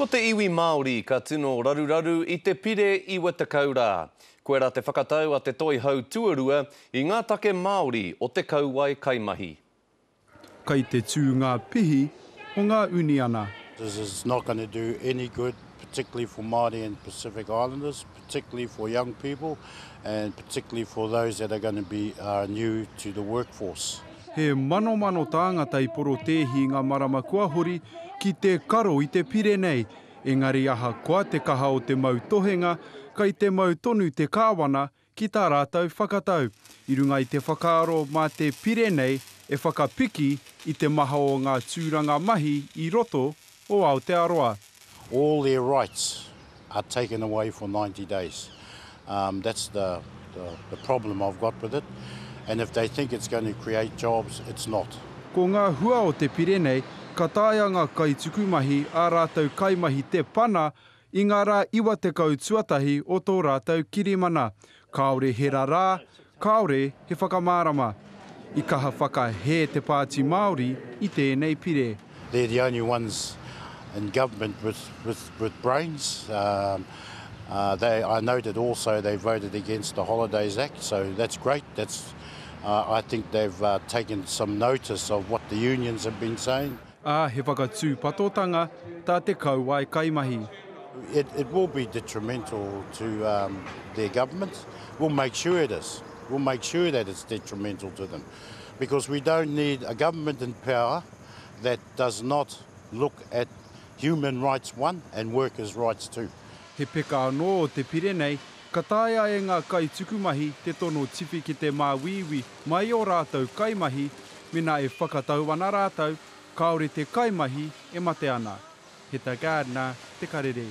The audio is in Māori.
Ko te iwi Māori ka tino raruraru I te pire I Waitakau rā. Koe rā te whakatau a te toi hau tuarua I ngā take Māori o te kauai kaimahi. Kai te tū ngā pihi o ngā uniana. This is not going to do any good, particularly for Māori and Pacific Islanders, particularly for young people and particularly for those that are going to be new to the workforce. He mano tāngata I poro tehi ngā marama kua hori ki te karo I te pire nei. Engari aha koa te kaha o te mau tohenga, kai te mau tonu te kāwana ki tā rātau whakatau. I runga I te whakaaro mā te pire nei e whakapiki I te maha o ngā tūranga mahi I roto o Aotearoa. All their rights are taken away for 90 days. That's the problem I've got with it. And if they think it's going to create jobs, it's not. Ko ngā hua o te pire nei, ka tāia ngā kai tukumahi ā rātau kaimahi te pana I ngā rā iwa te kau tuatahi o tō rātau kirimana. Kāore he rā, kāore he whakamārama. I kaha whakahe te Pāti Māori I tēnei pire. They're the only ones in government with brains. I know that also they voted against the Holidays Act, so that's great. I think they've taken some notice of what the unions have been saying. He whakatū patotanga tā te kauai kaimahi. It will be detrimental to their government. We'll make sure it is. We'll make sure that it's detrimental to them. Because we don't need a government in power that does not look at human rights one and workers' rights too. He peka anō o te pire nei, ka tāia e ngā kai tukumahi te tono tipi ki te māwiwi mai o rātau kaimahi, mina e whakatau ana rātau, kaore te kaimahi e mate ana. He tā Gardner, te karere.